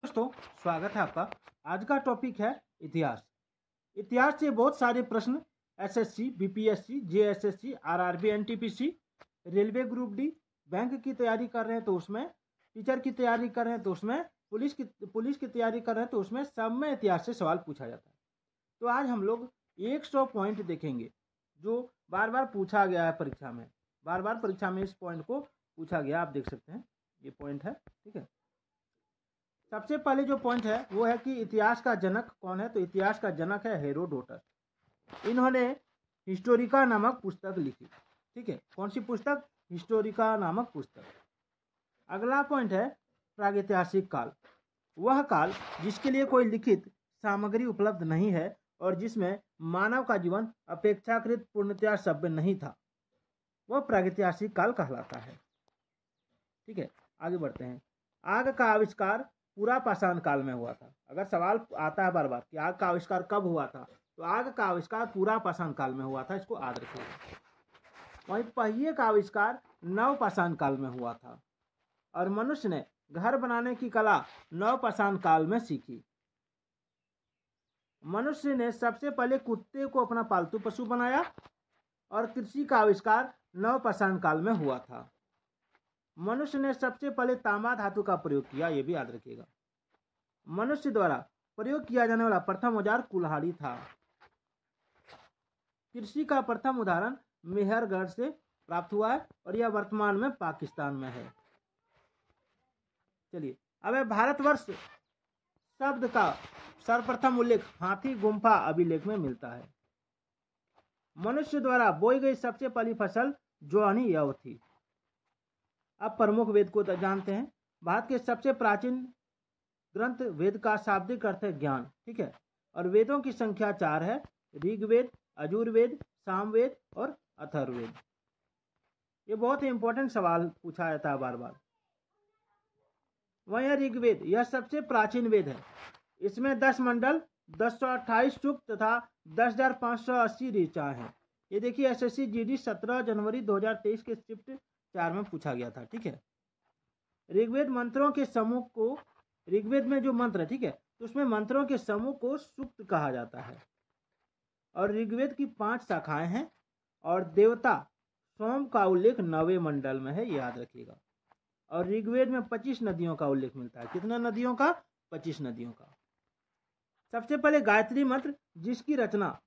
दोस्तों, स्वागत है आपका। आज का टॉपिक है इतिहास। इतिहास से बहुत सारे प्रश्न SSC, BPSC, JSSC, RRB, NTPC, railway group D, bank की तैयारी कर रहे हैं तो उसमें, टीचर की तैयारी कर रहे हैं तो उसमें, पुलिस की तैयारी कर रहे हैं तो उसमें, सब में इतिहास से सवाल पूछा जाता है। तो आज हम लोग 100 पॉइंट देखेंगे जो बार बार पूछा गया है परीक्षा में। बार बार परीक्षा में इस पॉइंट को पूछा गया, आप देख सकते हैं ये पॉइंट है। ठीक है, सबसे पहले जो पॉइंट है वो है कि इतिहास का जनक कौन है। तो इतिहास का जनक है हेरोडोटस। इन्होंने हिस्टोरिका नामक पुस्तक लिखी। ठीक है, कौन सी पुस्तक? हिस्टोरिका नामक पुस्तक। अगला पॉइंट है प्रागैतिहासिक काल। वह काल जिसके लिए कोई लिखित सामग्री उपलब्ध नहीं है और जिसमें मानव का जीवन अपेक्षाकृत पूर्णतया सभ्य नहीं था, वह प्रागैतिहासिक काल कहलाता है। ठीक है, आगे बढ़ते हैं। आग का आविष्कार पूरा पाषाण काल में हुआ था। अगर सवाल आता है बार बार कि आग का आविष्कार कब हुआ था, तो आग का आविष्कार पूरा पाषाण काल में हुआ था, इसको याद रखिएगा। वहीं पहिए का आविष्कार नव पाषाण काल में हुआ था और मनुष्य ने घर बनाने की कला नव पाषाण काल में सीखी। मनुष्य ने सबसे पहले कुत्ते को अपना पालतू पशु बनाया और कृषि का आविष्कार नव पाषाण काल में हुआ था। मनुष्य ने सबसे पहले तांबा धातु का प्रयोग किया, यह भी याद रखिएगा। मनुष्य द्वारा प्रयोग किया जाने वाला प्रथम औजार कुल्हाड़ी था। कृषि का प्रथम उदाहरण मेहरगढ़ से प्राप्त हुआ है और यह वर्तमान में पाकिस्तान में है। चलिए, अब भारतवर्ष शब्द का सर्वप्रथम उल्लेख हाथी गुम्फा अभिलेख में मिलता है। मनुष्य द्वारा बोई गई सबसे पहली फसल ज्वानी यव थी। अब प्रमुख वेद को जानते हैं। भारत के सबसे प्राचीन ग्रंथ वेद का शाब्दिक अर्थ है ज्ञान। ठीक है, और वेदों की संख्या 4 है: ऋग्वेद, यजुर्वेद, सामवेद और अथर्ववेद। ये बहुत ही इंपॉर्टेंट सवाल पूछा जाता है बार बार। वह ऋग्वेद यह सबसे प्राचीन वेद है। इसमें 10 मंडल, 1028 सूक्त तथा 10,580 ऋचाएं हैं। ये देखिए, एसएससी जीडी 17 जनवरी 2023 के शिफ्ट 4 में पूछा गया था। ठीक है, ऋग्वेद मंत्रों के समूह को, ऋग्वेद में जो मंत्र है, ठीक है, तो उसमें मंत्रों के समूह को सूक्त कहा जाता है। और ऋग्वेद की 5 शाखाएं हैं और देवता सोम का उल्लेख 9वें मंडल में है, याद रखिएगा। और ऋग्वेद में 25 नदियों का उल्लेख मिलता है। कितना नदियों का? 25 नदियों का। सबसे पहले गायत्री मंत्र जिसकी रचना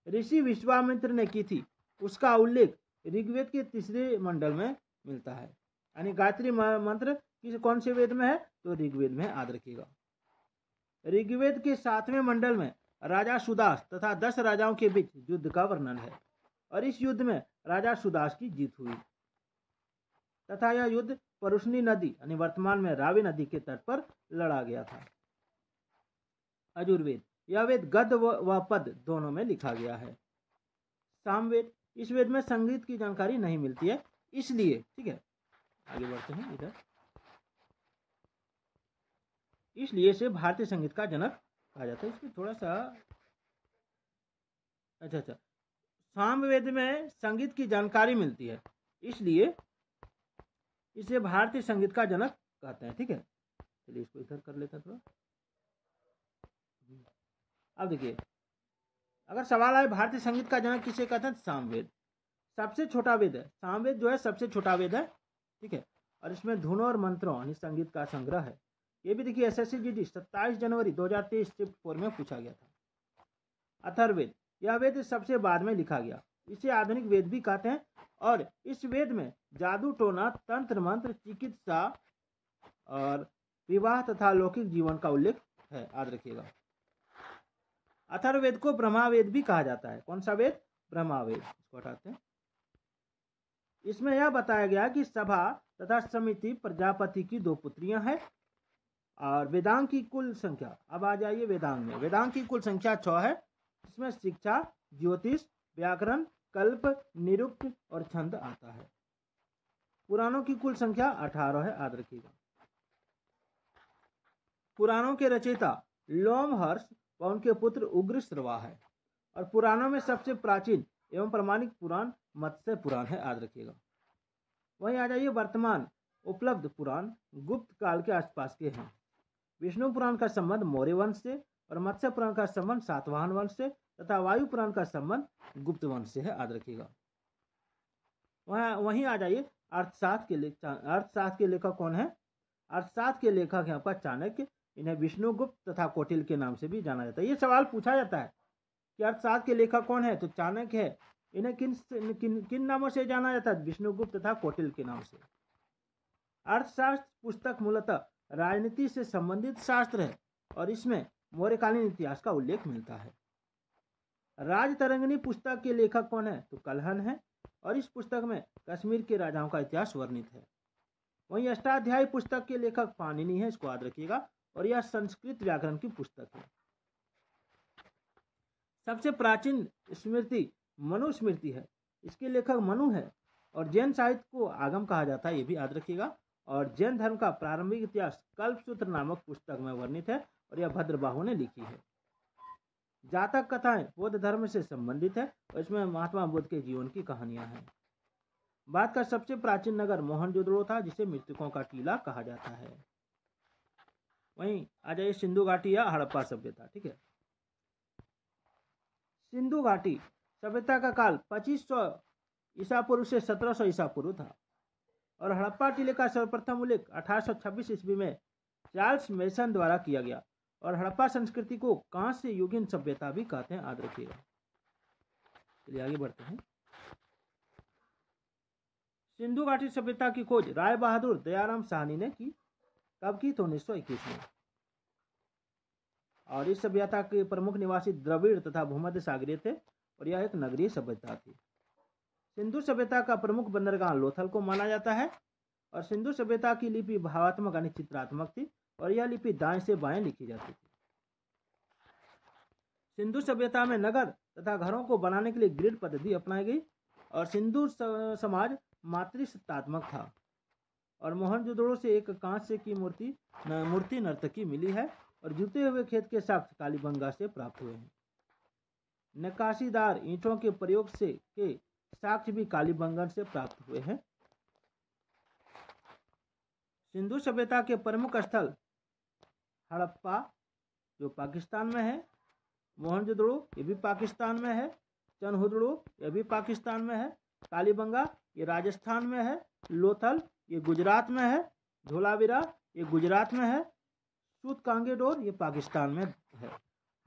ऋषि विश्वामित्र ने की थी, उसका उल्लेख ऋग्वेद के 3 मंडल में मिलता है। यानी गायत्री मंत्र किस कौन से वेद में है? तो ऋग्वेद में, याद रखिएगा। ऋग्वेद के 7वें मंडल में राजा सुदास तथा 10 राजाओं के बीच युद्ध का वर्णन है और इस युद्ध में राजा सुदास की जीत हुई तथा यह युद्ध परुष्णी नदी यानी वर्तमान में रावी नदी के तट पर लड़ा गया था। यजुर्वेद यह वेद गद्य व पद दोनों में लिखा गया है। सामवेद, इस वेद में संगीत की जानकारी नहीं मिलती है, इसलिए, ठीक है, आगे बढ़ते हैं इधर, इसलिए इसे भारतीय संगीत का जनक कहा जाता है। इसमें थोड़ा सा अच्छा, सामवेद में संगीत की जानकारी मिलती है, इसलिए इसे भारतीय संगीत का जनक कहते हैं। ठीक है, चलिए इसको इधर कर लेते हैं थोड़ा। अब देखिए, अगर सवाल आए भारतीय संगीत का जनक किसे कहते हैं? सामवेद सबसे छोटा वेद है। सामवेद जो है सबसे छोटा वेद है। ठीक है, और इसमें धुनों और मंत्रों यानी संगीत का संग्रह है। ये भी देखिए, एसएससी जीडी 27 जनवरी 2023 शिफ्ट 4 में पूछा गया था। अथर्ववेद यह वेद सबसे बाद में लिखा गया, इसे आधुनिक वेद भी कहते हैं और इस वेद में जादू टोना, तंत्र मंत्र, चिकित्सा और विवाह तथा लौकिक जीवन का उल्लेख है, याद रखिएगा। अथर्ववेद को ब्रह्मावेद भी कहा जाता है। कौन सा वेद? ब्रह्मावेद। इसको हटाते हैं। इसमें यह बताया गया कि सभा तथा समिति प्रजापति की 2 पुत्रियां हैं और वेदांग की कुल संख्या, अब आ जाइए वेदांग में, वेदांग की कुल संख्या 6 है। इसमें शिक्षा, ज्योतिष, व्याकरण, कल्प, निरुक्त और छंद आता है। पुराणों की कुल संख्या 18 है, याद रखिएगा। पुराणों के रचयिता लोमहर्ष व उनके पुत्र उग्रश्रवा है और पुराणों में सबसे प्राचीन एवं प्रमाणिक पुराण मत्स्य पुराण है, याद रखिएगा। वहीं आ जाइए वर्तमान उपलब्ध पुराण गुप्त काल के आसपास के हैं। विष्णु पुराण का संबंध मौर्य वंश से और मत्स्य पुराण का संबंध सातवाहन वंश से तथा वायु पुराण का संबंध गुप्त वंश से है, याद रखिएगा। वहीं आ जाइए अर्थशास्त्र के लेखक कौन है? अर्थशास्त्र के लेखक है आपका चाणक्य। इन्हें विष्णुगुप्त तथा कौटिल्य के नाम से भी जाना जाता है। ये सवाल पूछा जाता है कि अर्थशास्त्र के लेखक कौन है, तो चाणक्य है। इन्हें किन नामों से जाना जाता है? विष्णुगुप्त तथा कौटिल्य के नाम से। अर्थशास्त्र पुस्तक मूलतः राजनीति से संबंधित शास्त्र है और इसमें मौर्यकालीन इतिहास का उल्लेख मिलता है। राजतरंगिणी पुस्तक के लेखक कौन है? तो कल्हण है और इस पुस्तक में कश्मीर के राजाओं का इतिहास वर्णित है। वहीं अष्टाध्यायी पुस्तक के लेखक पाणिनि है, इसको याद रखिएगा, और यह संस्कृत व्याकरण की पुस्तक है। सबसे प्राचीन स्मृति मनुस्मृति है, इसके लेखक मनु है और जैन साहित्य को आगम कहा जाता है, ये भी याद रखिएगा। और जैन धर्म का प्रारंभिक इतिहास कल्पसूत्र नामक पुस्तक में वर्णित है और यह भद्रबाहु ने लिखी है। जातक कथाएं बौद्ध धर्म से संबंधित है और इसमें महात्मा बुद्ध के जीवन की कहानियां हैं। भारत का सबसे प्राचीन नगर मोहनजोदड़ो था, जिसे मृतकों का टीला कहा जाता है। वहीं आ जाइए सिंधु घाटी या हड़प्पा सभ्यता। ठीक है, सिंधु घाटी सभ्यता का काल 2500 ईसा पूर्व से 1700 ईसा पूर्व था और हड़प्पा टीले का सर्वप्रथम उल्लेख 1826 ईस्वी में चार्ल्स मेसन द्वारा किया गया और हड़प्पा संस्कृति को कांस्य युगीन सभ्यता भी कहते हैं, याद रखिएगा। चलिए आगे बढ़ते हैं। सिंधु घाटी सभ्यता की खोज राय बहादुर दयाराम साहनी ने की। कब की? तो 1921 में। और इस सभ्यता के प्रमुख निवासी द्रविड़ तथा भूमध्य सागरीय थे और यह एक नगरीय सभ्यता थी। सिंधु सभ्यता का प्रमुख बंदरगाह लोथल को माना जाता है और सिंधु सभ्यता की लिपि भावात्मक यानी चित्रात्मक थी और यह लिपि दाएं से बाएं लिखी जाती थी। सिंधु सभ्यता में नगर तथा घरों को बनाने के लिए ग्रिड पद्धति अपनाई गई और सिंधु समाज मातृसत्तात्मक था। और मोहनजोदड़ो से एक कांस्य की मूर्ति नर्तकी मिली है और जुते हुए खेत के साक्ष्य कालीबंगा से प्राप्त हुए हैं। नक्काशीदार ईंटों के प्रयोग से के साक्ष्य भी कालीबंगन से प्राप्त हुए हैं। सिंधु सभ्यता के प्रमुख स्थल हड़प्पा जो पाकिस्तान में है, मोहनजोदड़ो ये भी पाकिस्तान में है, चनहुदड़ो ये भी पाकिस्तान में है, कालीबंगा ये राजस्थान में है, लोथल ये गुजरात में है, धोलावीरा ये गुजरात में है, सूतकांगेडोर ये पाकिस्तान में है।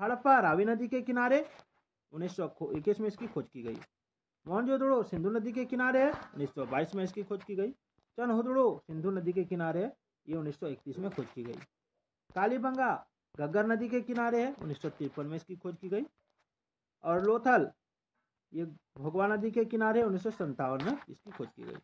हड़प्पा रावी नदी के किनारे 1921 में इसकी खोज की गई। मोहनजोदड़ो सिंधु नदी के किनारे है, 1922 में इसकी खोज की गई। चनहुदड़ो सिंधु नदी के किनारे है, ये 1931 में खोज की गई। कालीबंगा घग्गर नदी के किनारे है, 1953 में इसकी खोज की गई। और लोथल ये भोगवा नदी के किनारे 1957 में इसकी खोज की गई।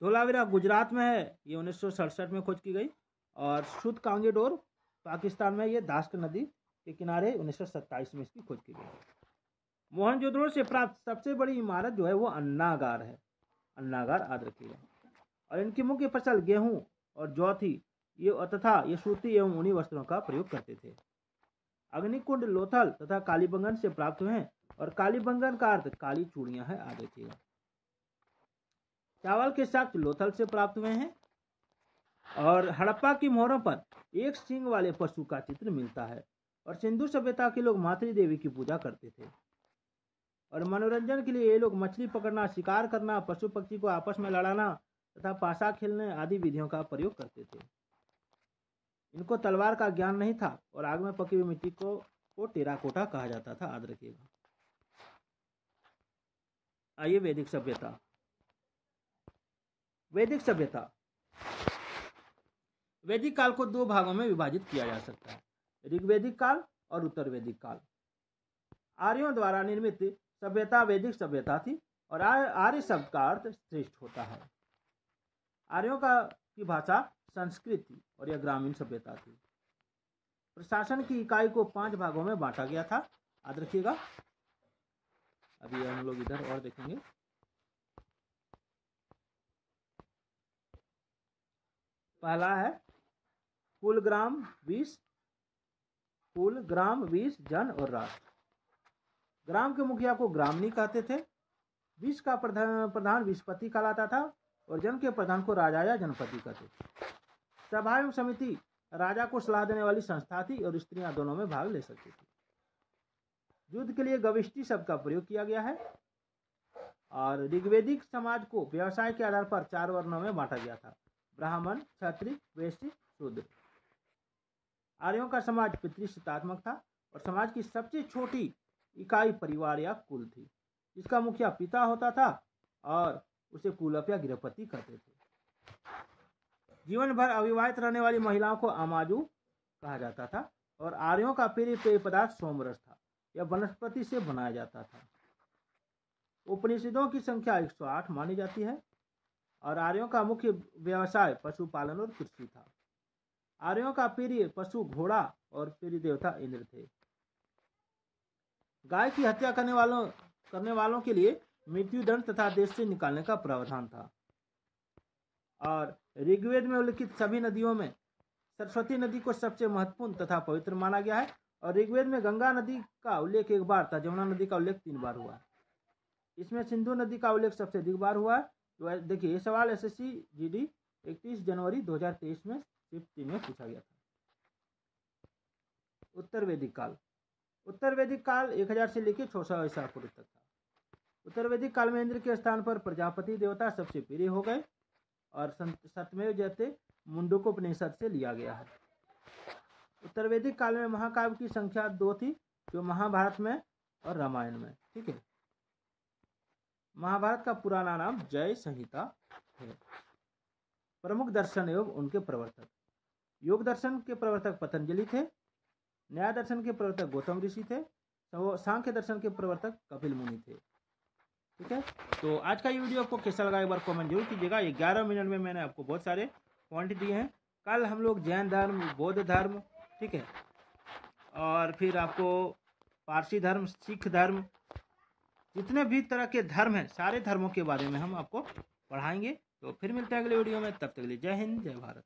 धोलावीरा गुजरात में है, ये 1967 में खोज की गई। और सूतकांगेडोर पाकिस्तान में, ये दाश्त नदी के किनारे 1927 में इसकी खोज की गई। मोहनजोदड़ो से प्राप्त सबसे बड़ी इमारत जो है वो अन्नागार है, अन्नागार याद रखिएगा। और इनकी मुख्य फसल गेहूं और जौ थी, ये तथा ये सूती एवं ऊनी वस्त्रों का प्रयोग करते थे। अग्निकुंड लोथल तथा कालीबंगन से प्राप्त हुए हैं और कालीबंगन का अर्थ काली चूड़ियां है, याद रखिएगा। चावल के साक्ष्य लोथल से प्राप्त हुए हैं और हड़प्पा की मोहरों पर एक सींग वाले पशु का चित्र मिलता है। और सिंधु सभ्यता के लोग मातृ देवी की पूजा करते थे और मनोरंजन के लिए ये लोग मछली पकड़ना, शिकार करना, पशु पक्षी को आपस में लड़ाना तथा पासा खेलने आदि विधियों का प्रयोग करते थे। इनको तलवार का ज्ञान नहीं था और आग में पकी हुई मिट्टी को टेराकोटा कहा जाता था, याद रखिएगा। आइए वैदिक सभ्यता। वैदिक सभ्यता वैदिक काल को दो भागों में विभाजित किया जा सकता है, ऋग्वैदिक काल और उत्तर वैदिक काल। आर्यों द्वारा निर्मित सभ्यता वैदिक सभ्यता थी और आर्य शब्द का अर्थ श्रेष्ठ होता है। आर्यों की भाषा संस्कृत थी और यह ग्रामीण सभ्यता थी। प्रशासन की इकाई को 5 भागों में बांटा गया था, याद रखिएगा। अभी हम लोग इधर और देखेंगे। पहला है कुल, ग्राम, विष, जन और राष्ट्र। ग्राम के मुखिया को ग्रामनी कहते थे। विष का प्रधान विषपति कहलाता था और जन के प्रधान को राजा या जनपति कहते थे। सभा एवं समिति राजा को सलाह देने वाली संस्था थी और स्त्रियां दोनों में भाग ले सकती थी। युद्ध के लिए गविष्टि शब्द का प्रयोग किया गया है। और ऋग्वेदिक समाज को व्यवसाय के आधार पर 4 वर्णों में बांटा गया था: ब्राह्मण, क्षत्रिय, वैश्य, शूद्र। आर्यों का समाज पितृसत्तात्मक था और समाज की सबसे छोटी इकाई परिवार या कुल थी, जिसका मुखिया पिता होता था और उसे कुलप या गृहपति कहते थे। जीवन भर अविवाहित रहने वाली महिलाओं को अमाजू कहा जाता था और आर्यों का प्रिय पेय पदार्थ सोमरस था। यह वनस्पति से बनाया जाता था। उपनिषदों की संख्या 108 मानी जाती है और आर्यों का मुख्य व्यवसाय पशुपालन और कृषि था। आर्यों का प्रिय पशु घोड़ा और प्रिय देवता इंद्र थे। गाय की हत्या करने वालों के लिए मृत्युदंड तथा देश से निकालने का प्रावधान था। और ऋग्वेद में उल्लिखित सभी नदियों में सरस्वती नदी को सबसे महत्वपूर्ण तथा पवित्र माना गया है। और ऋग्वेद में गंगा नदी का उल्लेख 1 बार था, जमुना नदी का उल्लेख 3 बार हुआ है। इसमें सिंधु नदी का उल्लेख सबसे अधिक बार हुआ है। तो देखिए, ये सवाल एसएससी जीडी 31 जनवरी 2023 में शिफ्ट 3 में पूछा गया था। उत्तर वैदिक काल। उत्तर वैदिक काल 1000 से लेकर 600 ईसा पूर्व तक था। उत्तर वैदिक काल में इंद्र के स्थान पर प्रजापति देवता सबसे प्रिय हो गए और सत्यमेव जयते मुंडकोपनिषद से लिया गया है। उत्तर वैदिक काल में महाकाव्य की संख्या 2 थी, जो महाभारत में और रामायण में। ठीक है, महाभारत का पुराना नाम जय संहिता है। प्रमुख दर्शन एवं उनके प्रवर्तक। योग दर्शन के प्रवर्तक पतंजलि थे। न्याय दर्शन के प्रवर्तक गौतम ऋषि थे। सांख्य दर्शन के प्रवर्तक कपिल मुनि थे। ठीक है, तो आज का ये वीडियो आपको कैसा लगा एक बार कमेंट जरूर कीजिएगा। 11 मिनट में मैंने आपको बहुत सारे पॉइंट दिए हैं। कल हम लोग जैन धर्म, बौद्ध धर्म, ठीक है, और फिर आपको पारसी धर्म, सिख धर्म, जितने भी तरह के धर्म हैं सारे धर्मों के बारे में हम आपको पढ़ाएंगे। तो फिर मिलते हैं अगले वीडियो में, तब तक के लिए जय हिंद, जय भारत।